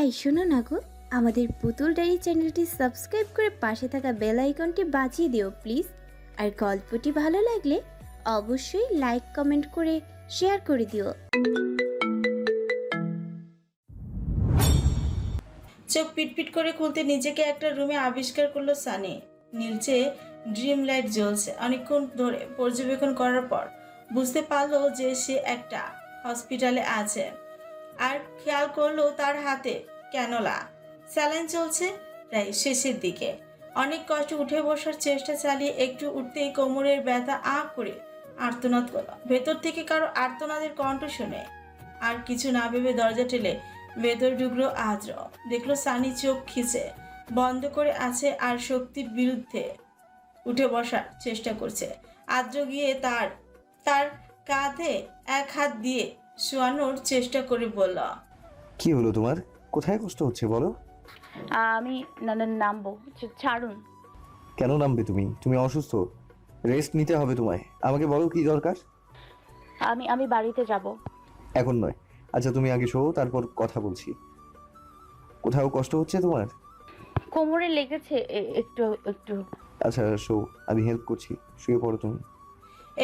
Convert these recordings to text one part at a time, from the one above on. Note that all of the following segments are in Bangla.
এই শোনো না গো, আমাদের পুতুল ডায়েরি চ্যানেলটি সাবস্ক্রাইব করে পাশে থাকা বেল আইকনটি বাজিয়ে দিও প্লিজ। আর গল্পটি ভালো লাগলে অবশ্যই লাইক কমেন্ট করে শেয়ার করে দিও। চোখ পিটপিট করে খুলতে নিজেকে একটা রুমে আবিষ্কার করলো সানি। নীলচে ড্রিম লাইট জ্বলছে। অনেকক্ষণ ধরে পর্যবেক্ষণ করার পর বুঝতে পারলো যে সে একটা হসপিটালে আছে। আর খেয়াল করলো তার হাতে ক্যানোলা, স্যালাইন চলছে প্রায় শেষের দিকে। অনেক কষ্টে উঠে বসার চেষ্টা চালিয়ে একটু উঠতেই কোমরের ব্যথা করে আর্তনাদ করলো। ভেতর থেকে কারো আর্তনাদের কণ্ঠ শুনে আর কিছু না ভেবে দরজা ঠেলে ভেতর ঢুকলো আদ্র। দেখলো সানি চোখ খিচে বন্ধ করে আছে আর শক্তির বিরুদ্ধে উঠে বসার চেষ্টা করছে। আদ্র গিয়ে তার তার কাঁধে এক হাত দিয়ে শোয়ানোর চেষ্টা করে বলল, কি হলো তোমার? কোথায় কষ্ট হচ্ছে বলো? আমি নামবো, ছাড়ুন। কেন নামবে তুমি? তুমি অসুস্থ, রেস্ট নিতে হবে তোমায়। আমাকে বলো কি দরকার? আমি আমি বাড়িতে যাব। এখন নয়। আচ্ছা তুমি আগে শো, তারপর কথা বলছি। কোথাও কষ্ট হচ্ছে তোমার? কোমরে লেগেছে একটু একটু। আচ্ছা শো, আমি হেল্প করছি। শুয়ে পড়ো তুমি।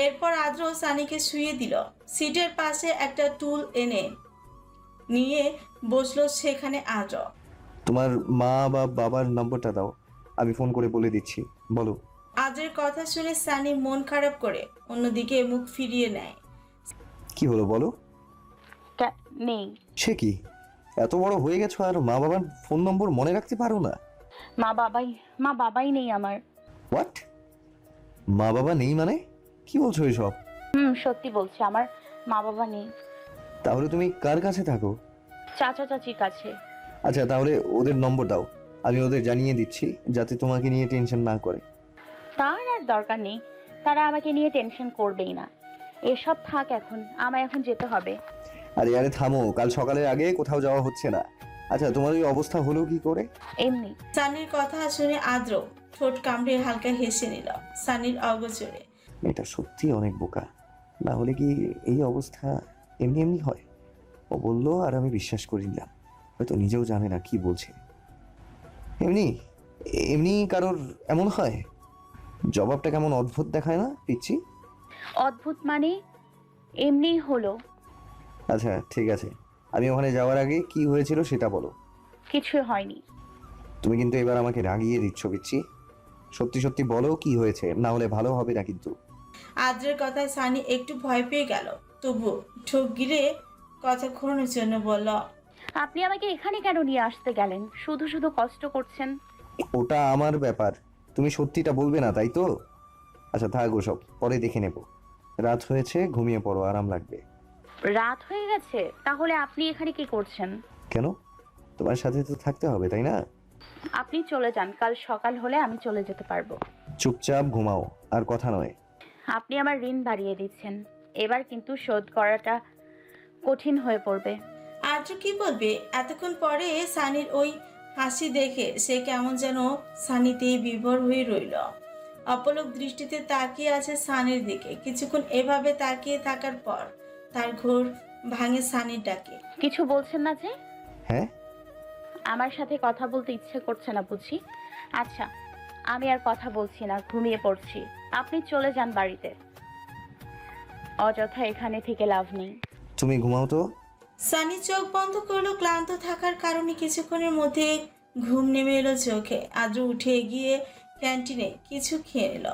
এরপর আদ্র সানিকে শুয়ে দিল। সিটের পাশে একটা টুল এনে নিয়ে বসলো সেখানে আদ্র। তোমার মা বা বাবার নম্বরটা দাও, আমি ফোন করে বলে দিচ্ছি। বলো। আদ্রের কথা শুনে সানি মন খারাপ করে অন্যদিকে মুখ ফিরিয়ে নেয়। কি হলো বলো? নেই। সে কি, এত বড় হয়ে গেছো আর মা বাবার ফোন নম্বর মনে রাখতে পারো না? মা বাবাই নেই আমার। হোয়াট? মা বাবা নেই মানে? কি বলছো এসব? সত্যি বলছি, আমার মা বাবা নেই। তাহলে তুমি কার কাছে থাকো? চাচা চাচির কাছে। আচ্ছা তাহলে ওদের নম্বর দাও, আমি ওদের জানিয়ে দিচ্ছি যাতে তোমাকে নিয়ে টেনশন না করে। তার আর দরকার নেই, তারা আমাকে নিয়ে টেনশন করবেই না। এসব থাক, এখন আমায় এখন যেতে হবে। আরে আরে থামো, কাল সকালের আগে কোথাও যাওয়া হচ্ছে না। আচ্ছা তোমার এই অবস্থা হলো কি করে? এমনি। সানির কথা শুনে আদ্র ঠোঁট কামড়ে হালকা হেসে নিল। সানির অগোচরে এটা সত্যি অনেক বোকা, না হলে কি এই অবস্থা এমনি এমনি হয়? ও বললো আর আমি বিশ্বাস করে নিলাম। হয়তো নিজেও জানে না কি বলছে। এমনি এমনি কারোর এমন হয়? জবাবটা কেমন অদ্ভুত দেখায় না পিচ্ছি? অদ্ভুত মানে এমনি হলো। আচ্ছা ঠিক আছে, আমি ওখানে যাওয়ার আগে কি হয়েছিল সেটা বলো। কিছু হয়নি। তুমি কিন্তু এবার আমাকে রাগিয়ে দিচ্ছ পিচ্ছি। সত্যি সত্যি বলো কি হয়েছে, না হলে ভালো হবে না কিন্তু। আদ্রের কথায় সানি একটু ভয় পেয়ে গেল, তবু ঠোক গিলে কথা ঘোরানোর জন্য বলল, আপনি আমাকে এখানে কেন নিয়ে আসতে গেলেন? শুধু শুধু কষ্ট করছেন। ওটা আমার ব্যাপার, তুমি সত্যিটা বলবে না তাই তো? আচ্ছা থাক ওসব, পরে দেখে নেব। রাত হয়েছে, ঘুমিয়ে পড়ো, আরাম লাগবে। রাত হয়ে গেছে? তাহলে আপনি এখানে কি করছেন? কেন? তোমার সাথে তো থাকতে হবে তাই না? আপনি চলে যান, কাল সকাল হলে আমি চলে যেতে পারবো। চুপচাপ ঘুমাও, আর কথা নয়। আপনি আমার ঋণ বাড়িয়ে দিচ্ছেন, এবার কিন্তু শোধ করাটা কঠিন হয়ে পড়বে। আদ্র কি বলবে? এতক্ষণ পরে সানির ওই হাসি দেখে সে কেমন যেন সানিতেই বিভোর হয়ে রইল। অপলক দৃষ্টিতে তাকিয়ে আছে সানির দিকে। কিছুক্ষণ এভাবে তাকিয়ে থাকার পর তার ঘোর ভাঙে সানির ডাকে। কিছু বলছেন না যে? হ্যাঁ, আমার সাথে কথা বলতে ইচ্ছে করছে না বুঝি? আচ্ছা, আমি আর কথা বলছি না, ঘুমিয়ে পড়ছি। আপনি চলে যান বাড়িতে, অযথা এখানে থেকে লাভ নেই। তুমি ঘুমাও তো। সানি চোখ বন্ধ করলো। ক্লান্ত থাকার কারণে কিছুক্ষণের মধ্যে ঘুম নেমে এলো চোখে। আদ্র উঠে গিয়ে ক্যান্টিনে কিছু খেয়ে নিল।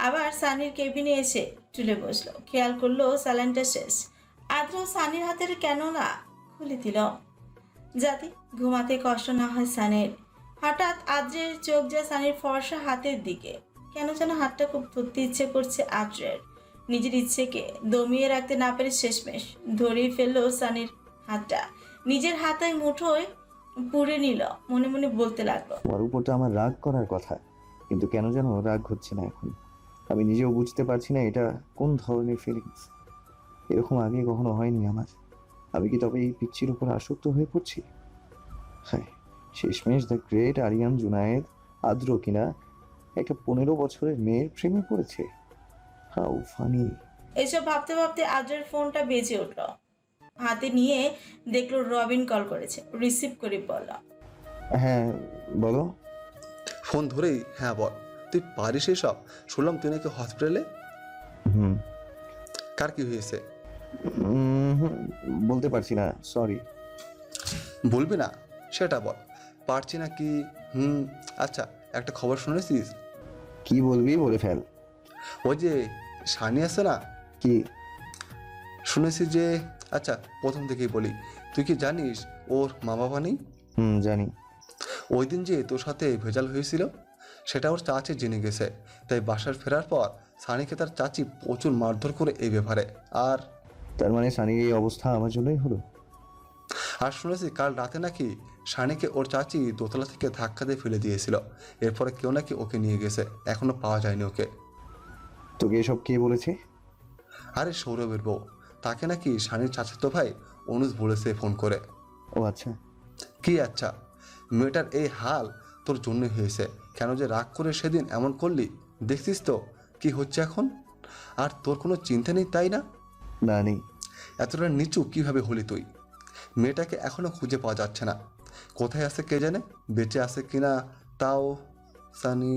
আবার সানির কেবিনে এসে চুলে বসলো। খেয়াল করলো স্যালাইনটা শেষ। আদ্র সানির হাতের কেন না খুলে দিল যাতে ঘুমাতে কষ্ট না হয় সানির। হঠাৎ আদ্রের চোখ যায় সানির ফর্সা হাতের দিকে। কেন যেন হাতটা খুব ধরতে ইচ্ছে করছে আদ্রের। নিজের ইচ্ছেকে দমিয়ে রাখতে না পেরে শেষমেশ ধরেই ফেললো সানির হাতটা। নিজের হাতের মুঠোয় পুড়ে নিল। মনে মনে বলতে লাগলো, তোমার উপর তো আমার রাগ করার কথা, কিন্তু কেন যেন রাগ হচ্ছে না এখন। আমি নিজেও বুঝতে পারছি না এটা কোন ধরনের ফিলিংস। এরকম আগে কখনো হয়নি আমার। আমি কি তবে এই পিচ্চির উপর আসক্ত হয়ে পড়ছি? হ্যাঁ, শেষমেশ দ্য গ্রেট আরিয়ান জুনায়েদ আদ্র কিনা একটা 15 বছরের মেয়ের প্রেমে পড়েছে। How funny. এসব ভাবতে ভাবতে আদ্রের ফোনটা বেজে উঠল। হাতে নিয়ে দেখলো রবিন কল করেছে। রিসিভ করে বলল, হ্যাঁ বলো। ফোন ধরেই হ্যাঁ বল, তুই পারিস এসব? শুনলাম তুই নাকি হসপিটালে। হুম। কার কি হয়েছে? হুম, বলতে পারছি না, সরি। বলবি না সেটা বল। পারছি না কি? আচ্ছা, একটা খবর শুনেছিস? কি বলবি বলে ফেল। ওই যে সানি আছে না, কি? শুনেছি যে, আচ্ছা প্রথম থেকেই বলি, তুই কি জানিস ওর মা বাবা নেই? জানি। ওই দিন যে তোর সাথে ভেজাল হয়েছিল সেটা ওর চাচি জেনে গেছে, তাই বাসার ফেরার পর সানিকে তার চাচি প্রচুর মারধর করে এই ব্যাপারে। আর তার মানে সানির এই অবস্থা আমার জন্যই হলো? আর শুনেছি কাল রাতে নাকি সানিকে ওর চাচি দোতলা থেকে ধাক্কা দিয়ে ফেলে দিয়েছিল, এরপরে কেউ নাকি ওকে নিয়ে গেছে, এখনো পাওয়া যায়নি ওকে। তোকে এসব কে বলেছে? আরে সৌরভের বউ, তাকে নাকি সানির চাচাতো ভাই অনুজ বলেছে ফোন করে। ও আচ্ছা। কি আচ্ছা? মেয়েটার এই হাল তোর জন্য হয়েছে। কেন যে রাগ করে সেদিন এমন করলি, দেখছিস তো কি হচ্ছে এখন। আর তোর কোনো চিন্তা নেই তাই না? না নেই। এতটা নিচু কিভাবে হলি তুই? মেয়েটাকে এখনো খুঁজে পাওয়া যাচ্ছে না, কোথায় আছে কে জানে, বেঁচে আছে কিনা তাও। সানি,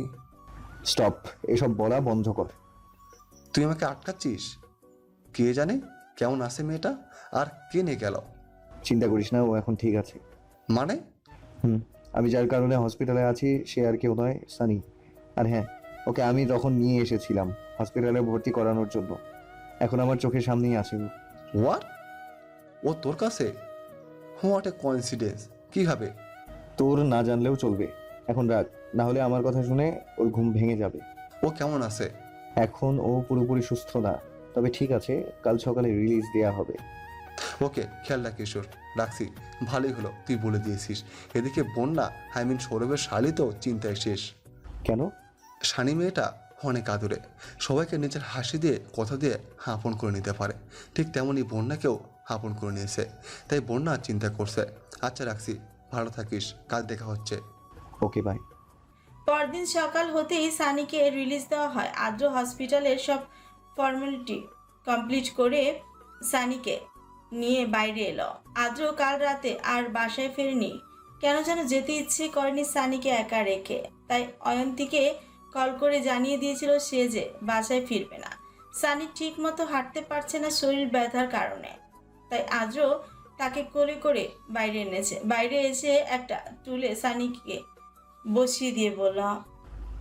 স্টপ, এসব বলা বন্ধ কর। তুই আমাকে আটকাচ্ছিস? কে জানে কেমন আছে মেয়েটা, আর কে নিয়ে গেল? চিন্তা করিস না, ও এখন ঠিক আছে। মানে? আমি যার কারণে হসপিটালে আছি সে আর কেউ নয়, সানি। আর হ্যাঁ, ওকে আমি তখন নিয়ে এসেছিলাম হসপিটালে ভর্তি করানোর জন্য। এখন আমার চোখের সামনেই আছে ও। হোয়াট? ও তোর কাছে? What a coincidence! কিভাবে? তোর না জানলেও চলবে। এখন রাখ, না হলে আমার কথা শুনে ওর ঘুম ভেঙে যাবে। ও কেমন আছে? এখন ও পুরোপুরি সুস্থ না, তবে ঠিক আছে, কাল সকালে রিলিজ দেয়া হবে। ওকে, খেয়াল রাখ কিশোর, রাখছি। ভালোই হলো তুই বলে দিয়েছিস। এদিকে বন্যা, সৌরভের শালি তো চিন্তায় শেষ। কেন? শানি মেয়েটা অনেক আদুরে, সবাইকে নিজের হাসি দিয়ে কথা দিয়ে আপন করে নিতে পারে। ঠিক তেমনই বন্যাকেও আপন করে নিয়েছে, তাই বন্যা চিন্তা করছে। আচ্ছা রাখছি, ভালো থাকিস, কাল দেখা হচ্ছে। Okay bye. পরদিন সকাল হতেই সানিকে রিলিজ দেওয়া হয়। আদ্র হসপিটালের সব ফর্মালিটি কমপ্লিট করে সানিকে নিয়ে বাইরে এলো। আদ্র কাল রাতে আর বাসায় ফেরেনি, কেন যেন যেতে ইচ্ছে করেনি সানিকে একা রেখে। তাই অয়ন্তীকে কল করে জানিয়ে দিয়েছিল সে যে বাসায় ফিরবে না। সানি ঠিক মতো হাঁটতে পারছে না শরীর ব্যথার কারণে, তাই আদ্র তাকে কোলে করে বাইরে এনেছে। বাইরে এসে একটা টুলে সানিকে বসিয়ে দিয়ে বলল,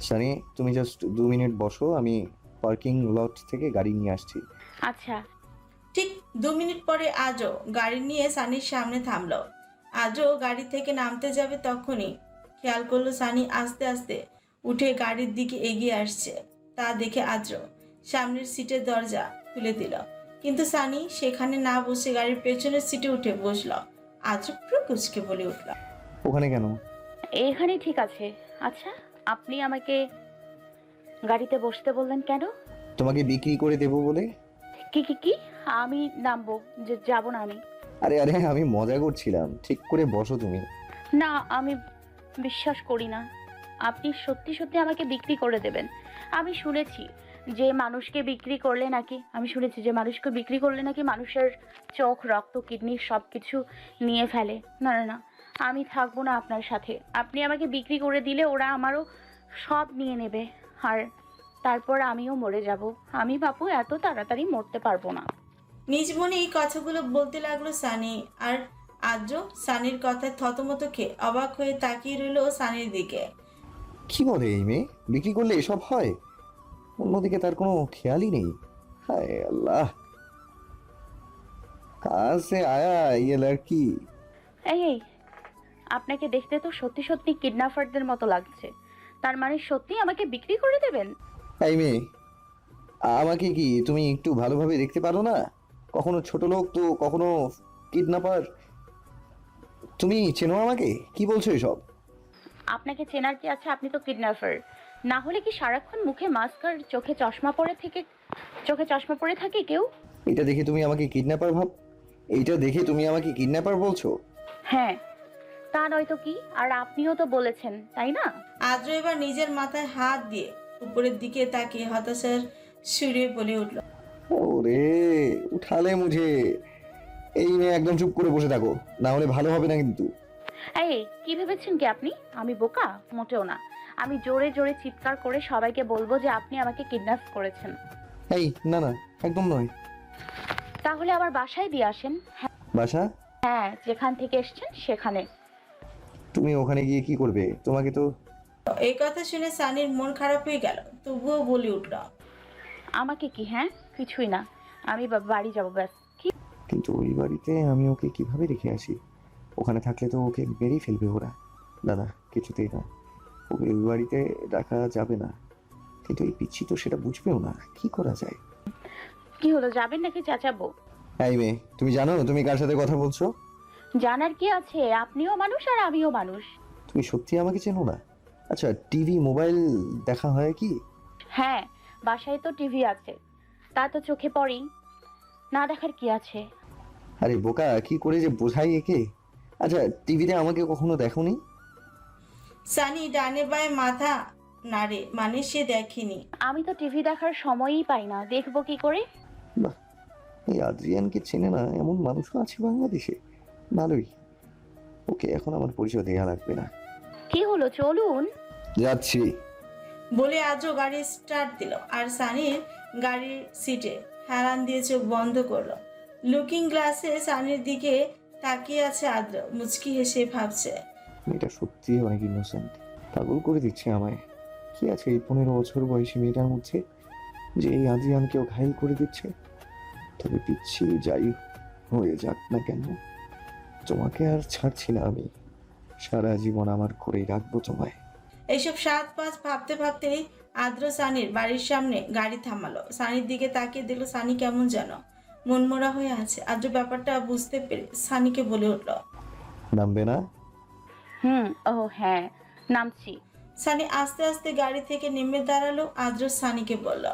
সানি, তুমি জাস্ট 2 মিনিট বসো, আমি পার্কিং লট থেকে গাড়ি নিয়ে আসছি। আচ্ছা। ঠিক 2 মিনিট পরে আজও গাড়ি নিয়ে সানির সামনে থামলো। আজও গাড়ি থেকে নামতে যাবে, তখনই খেয়াল করলো সানি আস্তে আস্তে উঠে গাড়ির দিকে এগিয়ে আসছে। তা দেখে আদ্র সামনের সিটের দরজা খুলে দিল, কিন্তু সানি সেখানে না বসে গাড়ির পেছনের সিটে উঠে বসলো। আদ্র পুরো কুচকে বলে উঠল, ওখানে কেন? এখানে ঠিক আছে। আচ্ছা, আপনি আমাকে গাড়িতে বসতে বললেন কেন? তোমাকে বিক্রি করে দেবো বলে। কি কি কি? আমি নামবো, যে যাব না আমি। আরে আরে, আমি মজা করছিলাম, ঠিক করে বসো তুমি। না, আমি বিশ্বাস করি না আপনি সত্যি সত্যি আমাকে বিক্রি করে দেবেন। আমি শুনেছি যে মানুষকে বিক্রি করলে নাকি মানুষের চোখ, রক্ত, কিডনি সব কিছু নিয়ে ফেলে। না না না, আমি থাকবো না আপনার সাথে। আপনি আমাকে বিক্রি করে দিলে ওরা আমারও সব নিয়ে নেবে, আর তারপর আমিও মরে যাব। আমি বাপু এত তাড়াতাড়ি মরতে পারবো না। নিজ মনে এই কথাগুলো বলতে লাগলো সানি। আর আদ্র সানির কথায় থতমত খেয়ে অবাক হয়ে তাকিয়ে রইল সানির দিকে। কি বলে এই মেয়ে? বিক্রি করলে এসব হয়? অন্যদিকে তার কোনো খেয়ালই নেই। হায় আল্লাহ, কাহা সে আয়া ये लड़की? এই এই, আপনাকে দেখতে তো সত্যি সত্যি কিডন্যাপারদের মতো লাগছে। তার মানে সত্যি আমাকে বিক্রি করে দেবেন? এই মেয়ে, আমাকে কি তুমি একটু ভালোভাবে দেখতে পারো না? কখনো ছোট লোক তো কখনো কিডন্যাপার। তুমি চেনো আমাকে? কি বলছো এসব? আপনাকে চেনার কি আছে? আপনি তো কিডন্যাপার। না হলে কি সারাক্ষণ মুখে মাস্ক আর চোখে চশমা পরে থাকে কেউ? এটা দেখে তুমি আমাকে কিডন্যাপার বলছো? হ্যাঁ, তা নয়তো কি? আর আপনিও তো বলেছেন, তাই না? আদ্র এবার নিজের মাথায় হাত দিয়ে উপরের দিকে তাকিয়ে হতাশার সুরে বলে উঠল, ওরে, উঠালে মুঝে। এই মেয়ে একদম চুপ করে বসে থাকো, না হলে ভালো হবে না কিন্তু। এই কি ভেবেছেন কি আপনি আমি বোকা? মোটেও না। আমি জোরে জোরে চিৎকার করে সবাইকে বলবো যে আপনি আমাকে কিডন্যাপ করেছেন। এই না না, একদম নয়। তাহলে আবার বাসায় দিয়ে আসেন। বাসা? হ্যাঁ, যেখান থেকে এসেছেন সেখানে। তুমি ওখানে গিয়ে কি করবে? তোমাকে তো এই কথা শুনে সানির মন খারাপ হয়ে গেল, তবুও বলে উঠল, আমাকে কি? হ্যাঁ, কিছুই না, আমি বাড়ি যাবো ব্যাস। কি? কিন্তু ওই বাড়িতে আমি ওকে কিভাবে রেখে আসি? ওখানে থাকলে তো ওকে মেরেই ফেলবে ওরা। দাদা কিছুতেই না, ওকে ওই বাড়িতে রাখা যাবে না। কিন্তু এই পিচ্ছি তো সেটা বুঝবেও না, কি করা যায়? কি হলো, যাবেন নাকি চেঁচাবো? এই মেয়ে, তুমি জানো তুমি কার সাথে কথা বলছো? জানার কি আছে, আপনিও মানুষ আর আমিও মানুষ। তুমি সত্যি আমাকে চেনো না? আচ্ছা, টিভি মোবাইল দেখা হয় কি? হ্যাঁ, বাসায় তো টিভি আছে, তা তো চোখে পড়েই, না দেখার কি আছে? আরে বোকা, কি করে যে বোঝাই একে। আচ্ছা, টিভিতে আমাকে কখনো দেখোনি? সানি ডানে বায়ে মাথা নাড়ে, মানে সে দেখেনি। আমি তো টিভি দেখার সময়ই পাই না, দেখবো কি করে? বাহ, এই আদ্রিয়ানকে চেনে না এমন মানুষও আছে বাংলাদেশে। ভালোই, ওকে এখন আমার পরিচয় দেওয়া লাগবে না। কি হলো, চলুন। যাচ্ছি। বলে আজও গাড়ি স্টার্ট দিল আর সানির গাড়ির সিটে হেলান দিয়ে চোখ বন্ধ করলো। লুকিং গ্লাসে সানির দিকে তাকিয়ে আছে আদ্র, মুচকি হেসে ভাবছে, মেয়েটা সত্যি অনেক ইনোসেন্ট, পাগল করে দিচ্ছে আমায়। কি আছে এই 15 বছর বয়সী মেয়েটার মধ্যে যে এই আদ্রিয়ানকেও ঘায়েল করে দিচ্ছে? তবে পিচ্ছি যাই হয়ে যাক না কেন, তোমাকে আর ছাড়ছি না আমি। সারা জীবন আমার করেই রাখবো তোমায়। এইসব 7-5 ভাবতে ভাবতেই আদ্র সানির বাড়ির সামনে গাড়ি থামালো। সানির দিকে তাকিয়ে দেখলো সানি কেমন যেন মনমরা হয়ে আছে। আদ্র ব্যাপারটা বুঝতে পেরে সানিকে বলে উঠল, নামবে না? ও হ্যাঁ, নামছি। সানি আস্তে আস্তে গাড়ি থেকে নেমে দাঁড়ালো। আদ্র সানিকে বলল,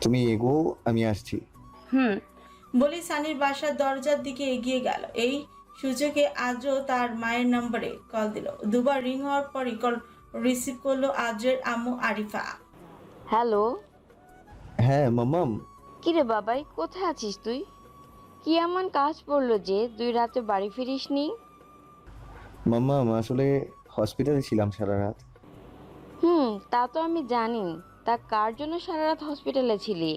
তুমি এগো, আমি আসছি। হুম। বলেই সানির বাসার দরজার দিকে এগিয়ে গেল। এই সুযোগে আদ্র তার মায়ের নম্বরে কল দিল। দুবার রিং হওয়ার পরই কল রিসিভ করলো আদ্রের আম্মু আরিফা। হ্যালো। হ্যাঁ মাম্মাম। কিরে বাবাই, কোথায় আছিস তুই? কি এমন কাজ পড়লো যে তুই রাতে বাড়ি ফিরিসনি? মাম্মাম আসলে হসপিটালে ছিলাম সারা রাত। তা তো আমি জানি। তা কার জন্য সারা রাত হসপিটালে ছিলি?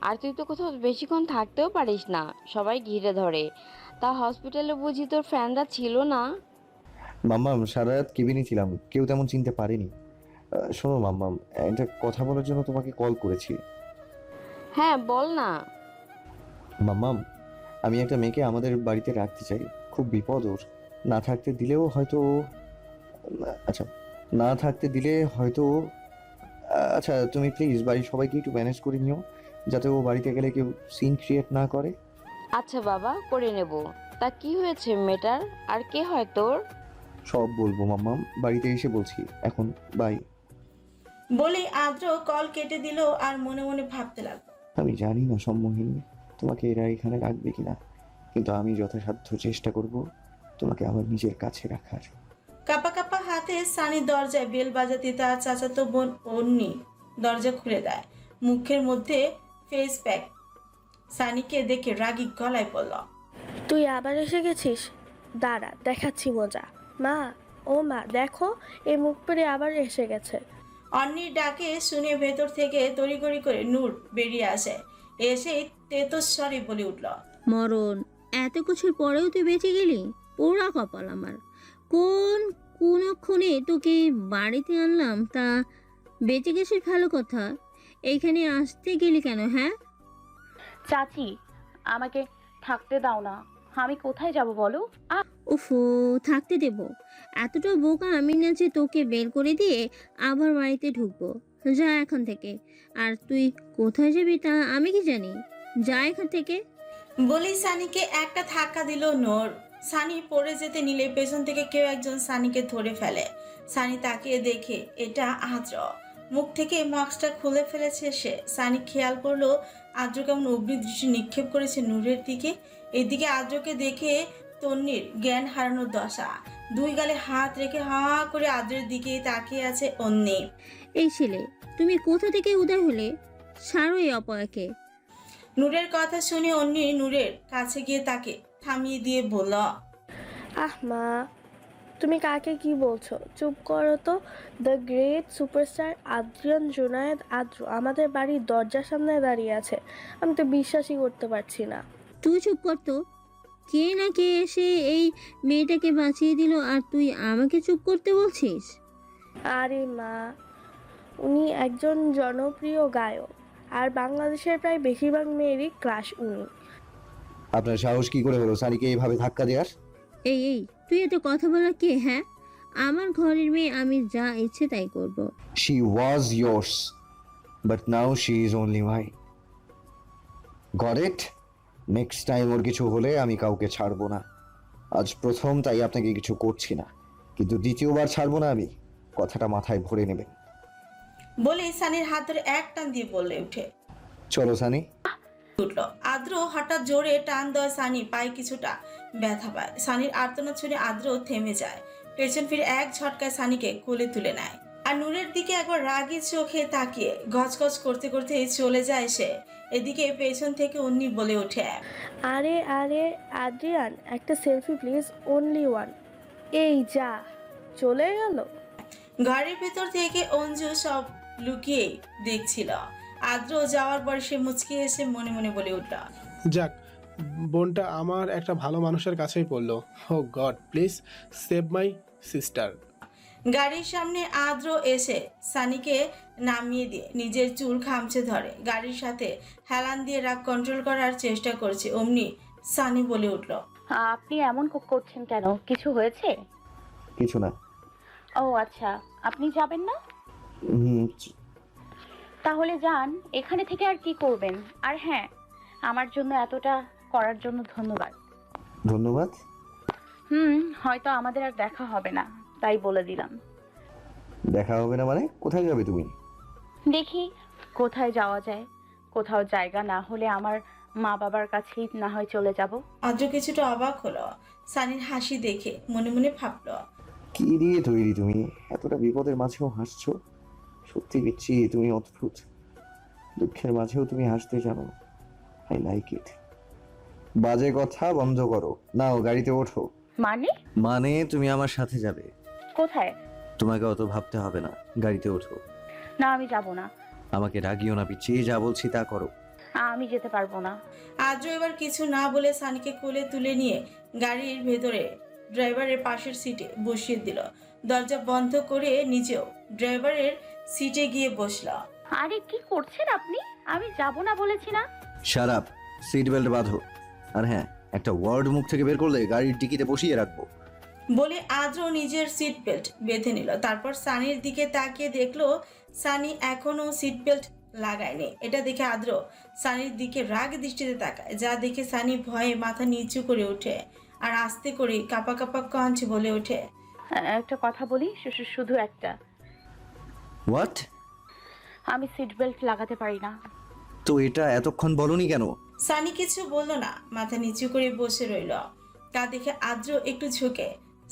আর তুই তো কোথাও বেশিক্ষণ থাকতেও পারিস না, সবাই ঘিরে ধরে। তা হসপিটালে বুঝি তোর ফ্যানরা ছিল না? মাম্মাম সারা রাত কেবিনে ছিলাম, কেউ তেমন চিনতে পারেনি। শোনো মাম্মাম, একটা কথা বলার জন্য তোমাকে কল করেছি। হ্যাঁ বল না। মাম্মাম, আমি একটা মেয়েকে আমাদের বাড়িতে রাখতে চাই। খুব বিপদ ওর। না থাকতে দিলেও হয়তো আচ্ছা, না থাকতে দিলে হয়তো আচ্ছা, তুমি প্লিজ বাড়ির সবাইকে একটু ম্যানেজ করে নিও, যাতে ও বাড়িতে গেলে কেউ সিন ক্রিয়েট না করে। আচ্ছা বাবা, করে নেব। তা কি হয়েছে মেয়েটার? আর কে হয় তোর? সব বলবো মাম্মাম, বাড়িতে এসে বলছি। এখন বাই। বলেই আদ্র কল কেটে দিল আর মনে মনে ভাবতে লাগলো, আমি জানি না সম্মোহিন, তোমাকে এরা এখানে রাখবে কিনা, কিন্তু আমি যথাসাধ্য চেষ্টা করব তোমাকে আমার নিজের কাছে রাখার। কাপা কাপা হাতে সানির দরজায় বেল বাজাতে তার চাচাতো বোন অন্নি দরজা খুলে দেয়, মুখের মধ্যে ফেস প্যাক। সানিকে দেখে রাগী গলায় বলল, তুই আবার এসে গেছিস? দাঁড়া, দেখাচ্ছি মজা। মা, ও মা দেখো, এই মুখ পরে আবার এসে গেছে। অন্নির ডাকে শুনে ভেতর থেকে তড়িঘড়ি করে নূর বেরিয়ে আসে। এসেই তেতস্বরে বলে উঠল, মরণ, এত কিছুর পরেও তুই বেঁচে গেলি? পোড়া কপাল আমার। কোনক্ষণে তোকে বাড়িতে আনলাম, তা বেঁচে গেছিস ভালো কথা। এইখানে আসতে গেলি কেন? হ্যাঁ চাচি, আমাকে থাকতে দাও না, আমি কোথায় যাব বলো? উফো, থাকতে দেব? এতটা বোকা আমি না যে তোকে বের করে দিয়ে আবার বাড়িতে ঢুকবো। যা এখান থেকে। আর তুই কোথায় যাবি তা আমি কি জানি? যা এখান থেকে। বলেই সানিকে একটা ধাক্কা দিল নূর। সানি পড়ে যেতে নিলে পেছন থেকে কেউ একজন সানিকে ধরে ফেলে। সানি তাকিয়ে দেখে এটা আদ্র। মুখ থেকে মাস্কটা খুলে ফেলেছে সে। সানি খেয়াল করলো আদ্র কেমন অগ্নিদৃষ্টি নিক্ষেপ করেছে নূরের দিকে। এদিকে আদ্রকে দেখে তন্নির জ্ঞান হারানোর দশা। দুই গালে হাত রেখে হা করে আদ্রের দিকে তাকিয়ে আছে অন্নি। এই ছেলে, তুমি কোথা থেকে উদয় হলে? ছাড়ো এই অপয়াকে। নূরের কথা শুনে অন্নি নূরের কাছে গিয়ে তাকে থামিয়ে দিয়ে বলল, আহ মা, তুমি কাকে কি বলছো? চুপ করো তো। The great superstar Adrian Junaid Adru আমাদের বাড়ির দরজার সামনে দাঁড়িয়ে আছে। আমি তো বিশ্বাসই করতে পারছি না। তুই চুপ করতো। কে না কে এসে এই মেয়েটাকে বাঁচিয়ে দিল আর তুই আমাকে চুপ করতে বলছিস? আরে মা, উনি একজন জনপ্রিয় গায়ক, আর বাংলাদেশের প্রায় বেশিরভাগ মেয়েরই ক্রাশ উনি। আপনার সাহস কি করে হলো সানিকে এইভাবে ধাক্কা দেওয়ার? এই তুই এত কথা বলা কে? হ্যাঁ, আমার ঘরের মেয়ে, আমি যা ইচ্ছে তাই করব। She was yours, but now she is only mine. Got it? Next time ওর কিছু হলে আমি কাউকে ছাড়বো না। আজ প্রথম, তাই আপনাকে কিছু করছি না, কিন্তু দ্বিতীয়বার ছাড়বো না আমি। কথাটা মাথায় ভরে নেবেন। বলে সানির হাত ধরে এক টান দিয়ে বলে উঠে চলো সানি। উঠল। আদ্র হঠাৎ জোরে টান দেওয়া সানি পায়ে কিছুটা ব্যথা পায়। সানির আর্তনাদ শুনে আদ্র থেমে যায়, পেছন ফিরে এক ঝটকায় সানিকে কোলে তুলে নেয়। আর নূরের দিকে একবার রাগী চোখে তাকিয়ে গজগজ করতে করতে চলে যায় সে। এদিকে পেছন থেকে অন্নি বলে ওঠে, আরে আরে আদ্রিয়ান, একটা সেলফি প্লিজ, অনলি ওয়ান। এই যা, চলে গেল। ঘরের ভেতর থেকে অঞ্জু সব লুকিয়ে দেখছিল। আদ্র যাওয়ার পর সে মুচকি এসে মনে মনে বলে উঠল, যাক, বোনটা আমার একটা ভালো মানুষের কাছেই পড়লো। Oh God, please save my sister. গাড়ির সামনে আদ্র এসে সানিকে নামিয়ে দিয়ে নিজের চুল খামচে ধরে। গাড়ির সাথে হেলান দিয়ে রাগ কন্ট্রোল করার চেষ্টা করছে। অমনি সানি বলে উঠল, আপনি এমন করছেন কেন? কিছু হয়েছে? কিছু না। ও আচ্ছা, আপনি যাবেন না? হুম, তাহলে যান, এখানে থেকে আর কি করবেন? আর হ্যাঁ, আমার জন্য এতটা করার জন্য ধন্যবাদ। ধন্যবাদ। হয়তো আমাদের আর দেখা হবে না, তাই বলে দিলাম। দেখা হবে না মানে? কোথায় যাবে তুমি? দেখি কোথায় যাওয়া যায়। কোথাও জায়গা না হলে আমার মা বাবার কাছেই না হয় চলে যাব। আদ্র কিছুটা অবাক হলো সানির হাসি দেখে, মনে মনে ভাবল, কি দিয়ে তৈরি তুমি? এতটা বিপদের মাঝেও হাসছো। সত্যি পিচ্ছি, তুমি অদ্ভুত। দুঃখের মাঝেও তুমি হাসতে জানো। I like it. বাজে কথা বন্ধ করো। নাও গাড়িতে ওঠো। মানে তুমি আমার সাথে যাবে। কোথায়? তোমাকে অত ভাবতে হবে না, গাড়িতে ওঠো। না, আমি যাব না। আমাকে রাগিও না পিচ্ছি, যা বলছি তা করো। আমি যেতে পারবো না। আদ্র এবার কিছু না বলে সানিকে কোলে তুলে নিয়ে গাড়ির ভেতরে ড্রাইভারের পাশের সিটে বসিয়ে দিল। দরজা বন্ধ করে নিজেও ড্রাইভারের সিটে গিয়ে বসল। আরে কি করছেন আপনি? আমি যাব না বলেছি না? শাট আপ, সিট বেল্ট বাঁধো। আর হ্যাঁ, একটা ওয়ার্ড মুখ থেকে বের করলে গাড়ির ডিকিতে বসিয়ে রাখবো। বলে আদ্র নিজের সিট বেল্ট বেঁধে নিল। তারপর সানির দিকে তাকিয়ে দেখলো সানি এখনো সিট বেল্ট লাগায়নি। এটা দেখে আদ্র সানির দিকে রাগ দৃষ্টিতে তাকায়, যা দেখে সানি ভয়ে মাথা নিচু করে ওঠে আর আস্তে করে কাপা কাপা কঞ্চ বলে ওঠে, একটা কথা বলি, শুধু একটা। হোয়াট? আমি সিট বেল্ট লাগাতে পারি না। তো এটা এতক্ষণ বলনি কেন? সানি কিছু বলল না, মাথা নিচু করে বসে রইল। তা দেখে আদ্র একটু ঝুঁকে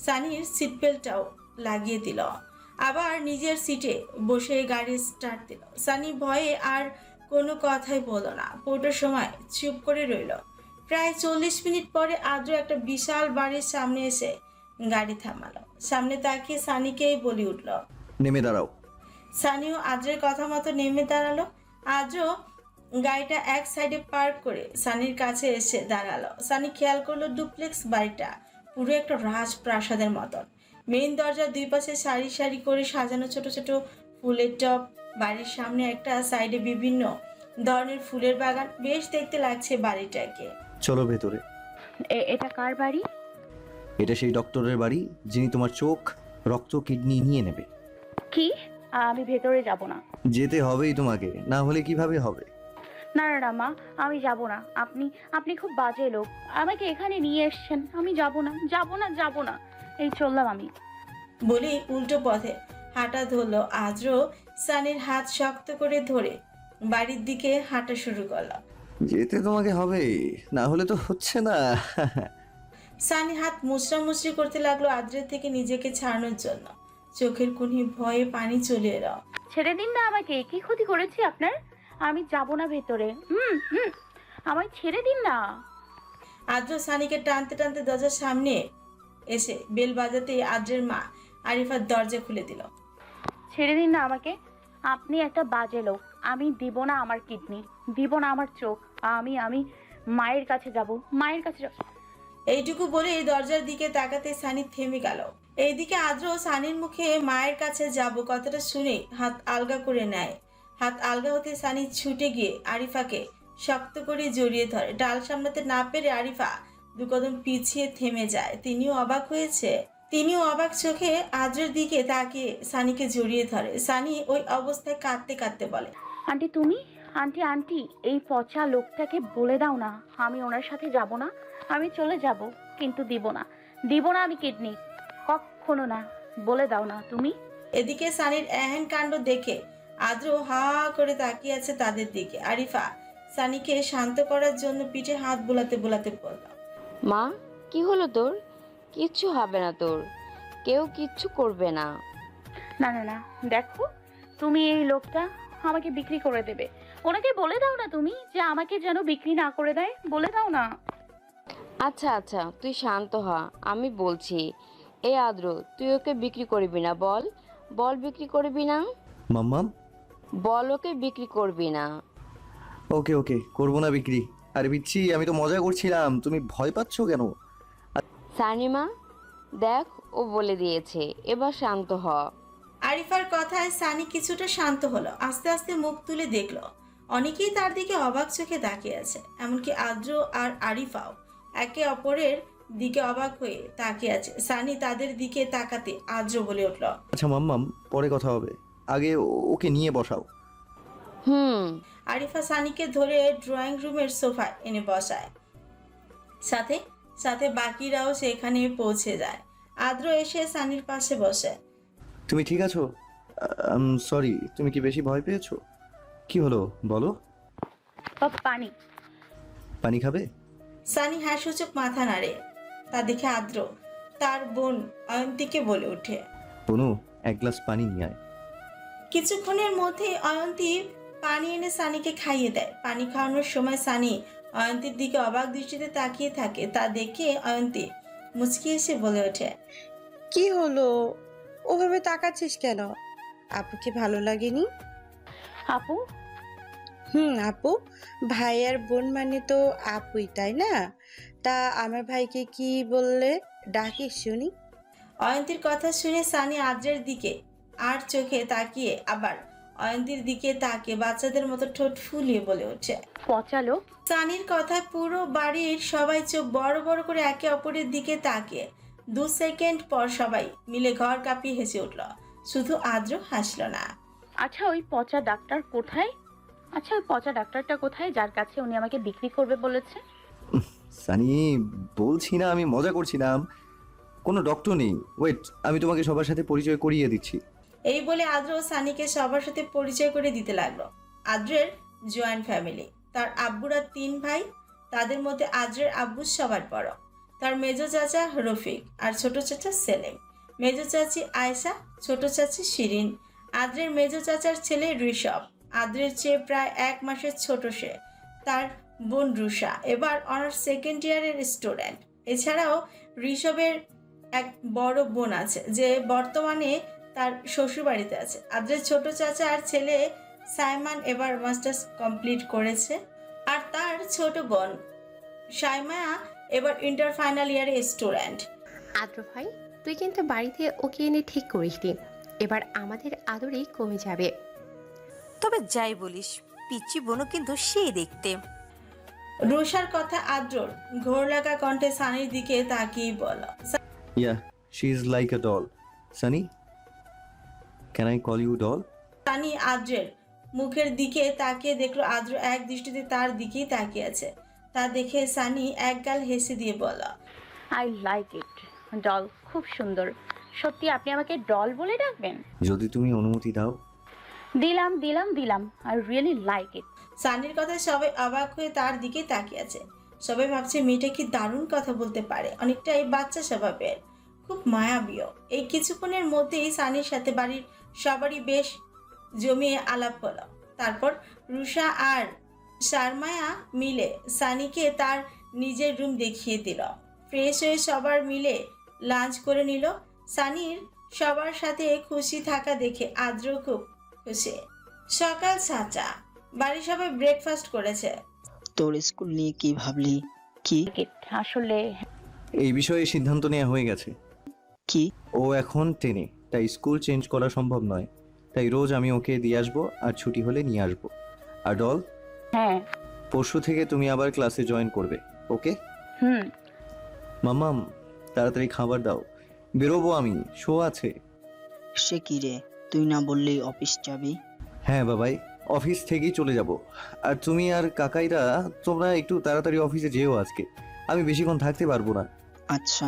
সানির সিট বেল্টটাও লাগিয়ে দিল। আবার নিজের সিটে বসে গাড়ি স্টার্ট দিল। সানি ভয়ে আর কোনো কথাই বলল না, পুরোটা সময় চুপ করে রইল। প্রায় 40 মিনিট পরে আদ্র একটা বিশাল বাড়ির সামনে এসে গাড়ি থামালো। সামনে তাকিয়ে সানিকেই বলে উঠল, নেমে দাঁড়াও। সানিও আদ্রের কথা মতো নেমে দাঁড়ালো। আদ্র গাড়িটা এক সাইডে পার্ক করে সানির কাছে এসে দাঁড়ালো। সানি খেয়াল করলো ডুপ্লেক্স বাড়িটা পুরো একটা রাজপ্রাসাদের মতন। মেইন দরজার দুই পাশে সারি সারি করে সাজানো ছোট ছোট ফুলের টব। বাড়ির সামনে একটা সাইডে বিভিন্ন ধরনের ফুলের বাগান। বেশ দেখতে লাগছে বাড়িটাকে। চলো ভেতরে। এটা কার বাড়ি? এটা সেই ডক্টরের বাড়ি যিনি তোমার চোখ, রক্ত, কিডনি নিয়ে নেবে। কি? আমি ভেতরে যাব না। যেতে হবেই তোমাকে, না হলে কিভাবে হবে? না না না মা, আমি যাব না। আপনি খুব বাজে লোক। আমাকে এখানে নিয়ে এসেছেন, আমি যাব না, যাব না, যাব না। এই চললাম আমি। বলেই উল্টো পথে হাঁটা ধরলো আদ্র। সানির হাত শক্ত করে ধরে বাড়ির দিকে হাঁটা শুরু করলো। যেতে তোমাকে হবে, না হলে তো হচ্ছে না। সানি হাত মুচড়ামুচড়ি করতে লাগলো আদ্রের থেকে নিজেকে ছাড়ানোর জন্য। চোখের কোণে ভয়ে পানি চলে এলো। ছেড়ে দিন না আমাকে, কি ক্ষতি করেছি আপনার? আমি যাব না ভেতরে। আমায় ছেড়ে দিন না। আদ্র সানিকে টানতে টানতে দরজার সামনে এসে বেল বাজাতেই আদ্রের মা আরিফার দরজা খুলে দিল। ছেড়ে দিন না আমাকে। আপনি একটা বাজে লোক। আমি দিব না আমার কিডনি, দিব না আমার চোখ। আমি মায়ের কাছে যাব, মায়ের কাছে যাব। এইটুকু বলে এই দরজার দিকে তাকাতে সানি থেমে গেল। এইদিকে আদ্র সানির মুখে মায়ের কাছে যাব কথাটা শুনে হাত আলগা করে নেয়। হাত আলগা হতে সানি ছুটে গিয়ে আরিফাকে শক্ত করে জড়িয়ে ধরে। ডাল সামলাতে না পেরে আরিফা দু কদম পিছিয়ে থেমে যায়। তিনিও অবাক চোখে আদ্রের দিকে তাকিয়ে সানিকে জড়িয়ে ধরে। সানি ওই অবস্থায় কাঁদতে কাঁদতে বলে, আন্টি তুমি? আন্টি আন্টি এই পচা লোকটাকে বলে দাও না আমি ওনার সাথে যাব না। আমি চলে যাব, কিন্তু দিব না আমি কিডনি, কখনো না। বলে দাও না তুমি। এদিকে সানির এহেন কাণ্ড দেখে আদ্র হা করে তাকিয়ে আছে তাদের দিকে। আরিফা সানিকে শান্ত করার জন্য পিঠে হাত বোলাতে বোলাতে বলল, মা, কি হলো তোর? কিচ্ছু হবে না তোর, কেউ কিচ্ছু করবে না। না না না, দেখো তুমি এই লোকটা আমাকে বিক্রি করে দেবে। ওনাকে বলে দাও না তুমি যে আমাকে যেন বিক্রি না করে দেয়, বলে দাও না। আচ্ছা আচ্ছা, তুই শান্ত হ, আমি বলছি। এই আদ্র, তুই ওকে বিক্রি করবি না, বল বল বিক্রি করবি না, মাম্মাম, বল ওকে বিক্রি করবি না। ওকে ওকে, করবো না বিক্রি। আরে বিচ্ছি, আমি তো মজা করছিলাম, তুমি ভয় পাচ্ছ কেন? সানিমা, দেখ ও বলে দিয়েছে, এবার শান্ত হ। আরিফার কথায় সানি কিছুটা শান্ত হলো। আস্তে আস্তে মুখ তুলে দেখলো অনেকেই তার দিকে অবাক চোখে তাকিয়ে আছে। এমনকি আদ্র আর আরিফাও একে অপরের দিকে অবাক হয়ে তাকিয়ে আছে। সানি তাদের দিকে তাকাতে আদ্র বলে উঠল, আচ্ছা মাম্মাম, পরে কথা হবে, আগে ওকে নিয়ে বসাও। হুম। আরিফা সানিকে ধরে ড্রয়িং রুমের সোফায় এনে বসায়। সাথে সাথে বাকিরাও সেখানে পৌঁছে যায়। আদ্র এসে সানির পাশে বসে। তুমি ঠিক আছো? সরি, তুমি কি বেশি ভয় পেয়েছো? কি হলো বলো? পানি। পানি খাবে? সানি হাসিসূচক মাথা নাড়ে। তা দেখে আদ্র তার বোন অয়ন্তীকে বলে ওঠে, বনু, এক গ্লাস পানি নিয়ে আয়। কিছুক্ষণের মধ্যে অয়ন্তী পানি এনে সানিকে খাইয়ে দেয়। পানি খাওয়ানোর সময় সানি অয়ন্তীর দিকে অবাক দৃষ্টিতে তাকিয়ে থাকে। তা দেখে অয়ন্তী মুচকি এসে বলে ওঠে, কি হলো, ওভাবে তাকাচ্ছিস কেন? আপুকে ভালো লাগেনি? আপু? আপু, ভাই আর বোন মানে তো আপুই, তাই না? তা আমার ভাইকে কি বললে, ডাকিস শুনি। অয়ন্তীর কথা শুনে সানি আদ্রের দিকে আর চোখে তাকিয়ে আবার অয়ন্তীর দিকে তাকিয়ে বাচ্চাদের মতো ঠোঁট ফুলিয়ে বলে ওঠে। পচা লোক। সানির কথায় পুরো বাড়ির সবাই চোখ বড় বড় করে একে অপরের দিকে তাকিয়ে 2 সেকেন্ড পর সবাই মিলে ঘর কাঁপিয়ে হেসে উঠল। শুধু আদ্র হাসল না। আচ্ছা ওই পচা ডাক্তারটা কোথায় যার কাছে উনি আমাকে বিক্রি করবে বলেছে? সানি, বলছি না আমি মজা করছিলাম, কোনো ডক্টর নেই। ওয়েট, আমি তোমাকে সবার সাথে পরিচয় করিয়ে দিচ্ছি। এই বলে আদ্র সানিকে সবার সাথে পরিচয় করে দিতে লাগলো। আদ্রের জয়েন্ট ফ্যামিলি। তার আব্বুরা 3 ভাই। তাদের মধ্যে আদ্রের আব্বু সবার বড়। তার মেজো চাচা রফিক আর ছোট চাচা সেলিম। মেজো চাচি আয়েশা, ছোট চাচি শিরিন। আদ্রের মেজো চাচার ছেলে ঋষভ, আদ্রের চেয়ে প্রায় 1 মাসের ছোট সে। তার বোন রুষা এবার অনার্স সেকেন্ড ইয়ারের স্টুডেন্ট। এছাড়াও ঋষভের এক বড় বোন আছে যে বর্তমানে তার শ্বশুরবাড়িতে আছে। আদ্রের ছোট চাচা আর ছেলে সাইমান এবার মাস্টার্স কমপ্লিট করেছে। আর তার ছোট বোন সাইমায়া এবার ইন্টার ফাইনাল ইয়ারে স্টুডেন্ট। আদ্র ভাই, তুই কিন্তু বাড়িতে ওকে এনে ঠিক করিস নি, এবার আমাদের আদরেই কমে যাবে। তবে যাই বলিস, পিচ্চি বোনও কিন্তু সেই দেখতে। রুষার কথা আদ্রর ঘোর লাগা কণ্ঠে সানির দিকে তাকিয়ে বল, yeah, she is like a doll. Sunny, can I call you doll? Sunny আদ্রের মুখের দিকে তাকিয়ে দেখলো আদ্র এক দৃষ্টিতে তার দিকেই তাকিয়ে আছে। তা দেখে সানি একগাল হেসে দিয়ে বলল, আই লাইক ইট। ডল খুব সুন্দর। সত্যি আপনি আমাকে ডল বলে ডাকবেন? যদি তুমি অনুমতি দাও। দিলাম। I really like it. সানির কথায় সবাই অবাক হয়ে তার দিকে তাকিয়ে আছে। সবাই ভাবছে মেয়েটা কি দারুণ কথা বলতে পারে, অনেকটাই বাচ্চা স্বভাবের, খুব মায়াবীয়। এই কিছুক্ষণের মধ্যেই সানির সাথে বাড়ির সবারই বেশ জমিয়ে আলাপ হলো। তারপর রুষা আর শারমায়া মিলে সানিকে তার নিজের রুম দেখিয়ে দিল। ফ্রেশ হয়ে সবার মিলে লাঞ্চ করে নিল। সানির সবার সাথে খুশি থাকা দেখে আদ্র খুব খুশি। সকাল 7টা, বাড়ির সবাই ব্রেকফাস্ট করেছে। তোর স্কুল নিয়ে কি ভাবলি? কি আসলে এই বিষয়ে সিদ্ধান্ত নেওয়া হয়ে গেছে। কি ও এখন 10-এ, তাই স্কুল চেঞ্জ করা সম্ভব নয়। তাই রোজ আমি ওকে দিয়ে আসবো আর ছুটি হলে নিয়ে আসবো। আর ডল, হ্যাঁ। পরশু থেকে তুমি আবার ক্লাসে জয়েন করবে, ওকে? হুম। মাম্মাম, তাড়াতাড়ি খাবার দাও, বেরোবো আমি, শো আছে। সে কি রে, তুই না বললেই অফিস যাবি? হ্যাঁ বাবাই, অফিস থেকেই চলে যাব। আর তুমি আর কাকাইরা তোমরা একটু তাড়াতাড়ি অফিসে যেও আজকে, আমি বেশিক্ষণ থাকতে পারবো না। আচ্ছা।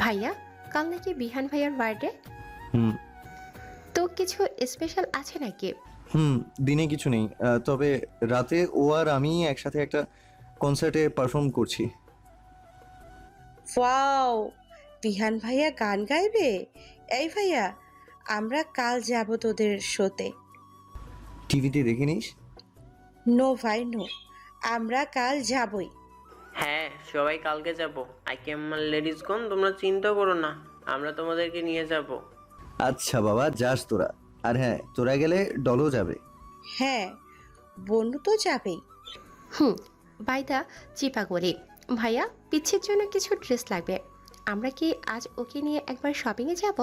ভাইয়া, কাল নাকি বিহান ভাইয়ার বার্থডে, হুম তো কিছু স্পেশাল আছে নাকি? দিনে কিছু নেই, তবে রাতে ও আর আমি একসাথে একটা কনসার্টে পারফর্ম করছি। ওয়াও, বিহান ভাইয়া গান গাইবে? এই ভাইয়া, আমরা কাল যাব তোদের শোতে। টিভিতে দেখে নিস। নো ভাই নো, আমরা কাল যাবই। হ্যাঁ, সবাই কালকে যাব। আইকেমাল লেডিসগণ, তোমরা চিন্তা করো না, আমরা তোমাদেরকে নিয়ে যাব। আচ্ছা বাবা, যাস তোরা। আর হ্যাঁ, তোরা গেলে ডলও যাবে। হ্যাঁ, বন্ধু তো যাবেই। বাইদা চিপা করি ভাইয়া, পিচ্ছির জন্য কিছু ড্রেস লাগবে। আমরা কি আজ ওকে নিয়ে একবার শপিংয়ে যাব?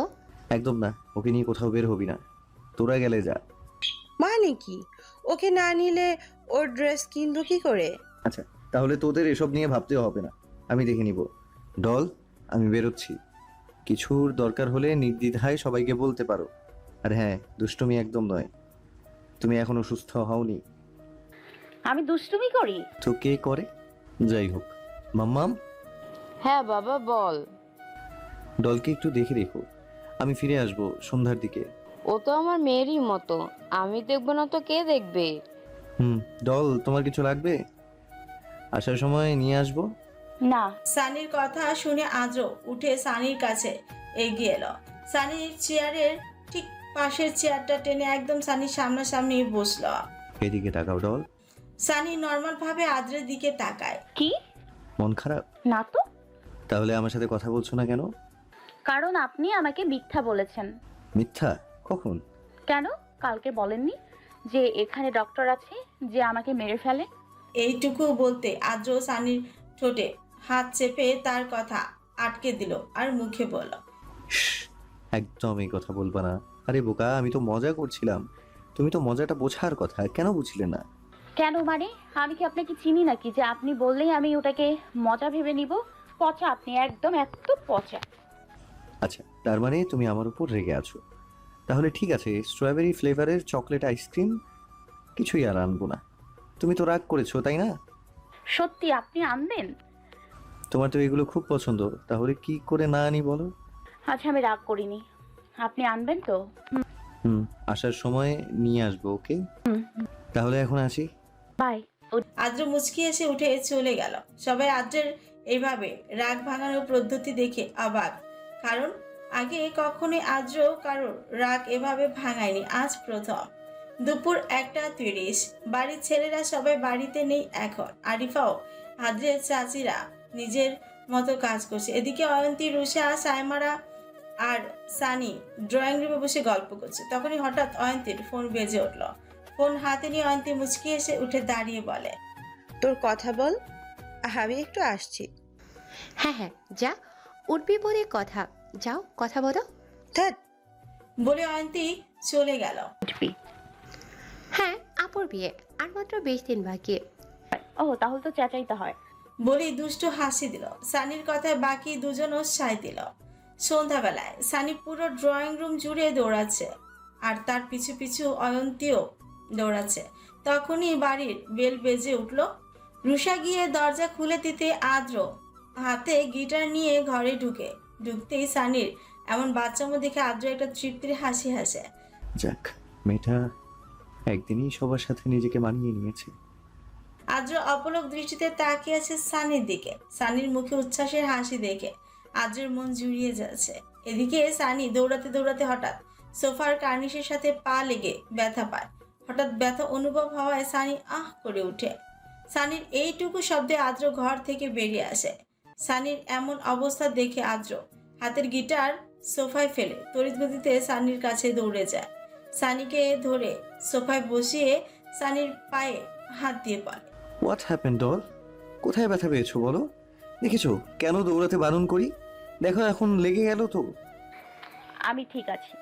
একদম না, ওকে নিয়ে কোথাও বের হবি না, তোরা গেলে যা। মানে কি, ওকে না নিলে ওর ড্রেস কিনবো কি করে? আচ্ছা, তাহলে তোদের এসব নিয়ে ভাবতে হবে না, আমি দেখে নিব। ডল, আমি বেরোচ্ছি, কিছুর দরকার হলে নির্দ্বিধায় সবাইকে বলতে পারো। আর হ্যাঁ, দুষ্টুমি একদম নয়, তুমি এখনো সুস্থ হওনি। আমি দুষ্টুমি করি? তো কে করে? যাই হোক, মাম্মাম। হ্যাঁ বাবা বল। ডলকে একটু দেখে রেখো, আমি ফিরে আসবো সন্ধ্যার দিকে। ও তো আমার মেয়েরই মতো, আমি দেখবো না তো কে দেখবে? ডল, তোমার কিছু লাগবে? আসার সময় নিয়ে আসবো। না। সানির কথা শুনে আদ্র উঠে সানির কাছে এগিয়ে এলো। সানির চেয়ারের ঠিক পাশের চেয়ারটা টেনে একদম সানির সামনাসামনি বসলো। এদিকে তাকাও ডল। সানি নর্মাল ভাবে আদ্রের দিকে তাকায়। কি? মন খারাপ? না তো। তাহলে আমার সাথে কথা বলছো না কেন? কারণ আপনি আমাকে মিথ্যা বলেছেন। মিথ্যা? কখন? কেন, কালকে বলেননি যে এখানে ডক্টর আছে যে আমাকে মেরে ফেলে? এইটুকু বলতে আদ্র সানির ঠোঁটে হাত চেপে তার কথা আটকে দিল আর মুখে বলল, একদম এই কথা বলবা না। আরে বোকা, আমি তো মজা করছিলাম, তুমি তো মজাটা বোঝার কথা, কেন বুঝলে না? কেন মানে, আমি কি আপনাকে চিনি নাকি যে আপনি বললেই আমি ওটাকে মজা ভেবে নিব? পচা আপনি, একদম এত পচা। আচ্ছা, তার মানে তুমি আমার উপর রেগে আছো। তাহলে ঠিক আছে, স্ট্রবেরি ফ্লেভারের চকলেট আইসক্রিম কিছুই আর আনবো না। তুমি তো রাগ করেছো, তাই না? সত্যি আপনি আনবেন? তোমার তো এগুলো খুব পছন্দ, তাহলে কি করে না আনি বলো? আচ্ছা, আমি রাগ করিনি, আপনি আনবেন তো? আসার সময় নিয়ে আসবো, ওকে? তাহলে এখন আসি, বাই। আদ্র মুচকি এসে উঠে চলে গেল। সবাই আদ্রের এইভাবে রাগ ভাঙানোর পদ্ধতি দেখে অবাক, কারণ আগে কখনোই আদ্র কারোর রাগ এভাবে ভাঙায়নি, আজ প্রথম। দুপুর 1:30, বাড়ির ছেলেরা সবাই বাড়িতে নেই এখন। আরিফাও আদ্রের চাচিরা নিজের মতো কাজ করছে। এদিকে অয়ন্তী, রুষা, সাইমারা আর সানি ড্রয়িং রুমে বসে গল্প করছে। তখনই হঠাৎ অয়ন্তীর ফোন বেজে উঠল। ফোন হাতে নিয়ে অয়ন্তী মুচকি এসে উঠে দাঁড়িয়ে বলে, তোর কথা বল, আমি একটু আসছি। হ্যাঁ, যা উঠবি বলে কথা, যাও কথা বলো। বলে অয়ন্তী চলে গেল। হ্যাঁ, আপুর বিয়ে আর মাত্র 20 দিন বাকি। ও, তাহলে তো চেঁচাইতে হয়। বলেই দুষ্টু হাসি দিল। সানির কথায় বাকি দুজনও সায় দিল। সন্ধ্যাবেলায় সানি পুরো ড্রয়িং রুম জুড়ে দৌড়াচ্ছে আর তার পিছু পিছু অয়ন্তীও দৌড়াচ্ছে। তখনই বাড়ির বেল বেজে উঠল। রুষা গিয়ে দরজা খুলে দিতে আদ্র হাতে গিটার নিয়ে ঘরে ঢুকতেই সানির এমন বাচ্চামো দেখে আদ্র একটা তৃপ্তির হাসি হাসে। যাক, মেয়েটা একদিনই সবার সাথে নিজেকে মানিয়ে নিয়েছে। আদ্র অপলক দৃষ্টিতে তাকিয়ে আছে সানির দিকে। সানির মুখে উচ্ছ্বাসের হাসি দেখে আদ্রের মন জুড়িয়ে যাচ্ছে। এদিকে সানি দৌড়াতে দৌড়াতে হঠাৎ সোফার কার্নিশের সাথে পা লেগে ব্যথা পায়। হঠাৎ ব্যথা অনুভব হওয়ায় সানি আহ করে উঠে। সানির এইটুকু শব্দে আদ্র ঘর থেকে বেরিয়ে আসে। সানির এমন অবস্থা দেখে আদ্র হাতের গিটার সোফায় ফেলে তড়িৎ গতিতে সানির কাছে দৌড়ে যায়। সানিকে ধরে সোফায় বসিয়ে সানির পায়ে হাত দিয়ে বলে, হোয়াট হ্যাপেন ডল? কোথায় ব্যথা পেয়েছো বলো? দেখেছো কেন দৌড়াতে বারণ করি? দেখো এখন লেগে গেল তো। আমি ঠিক আছি।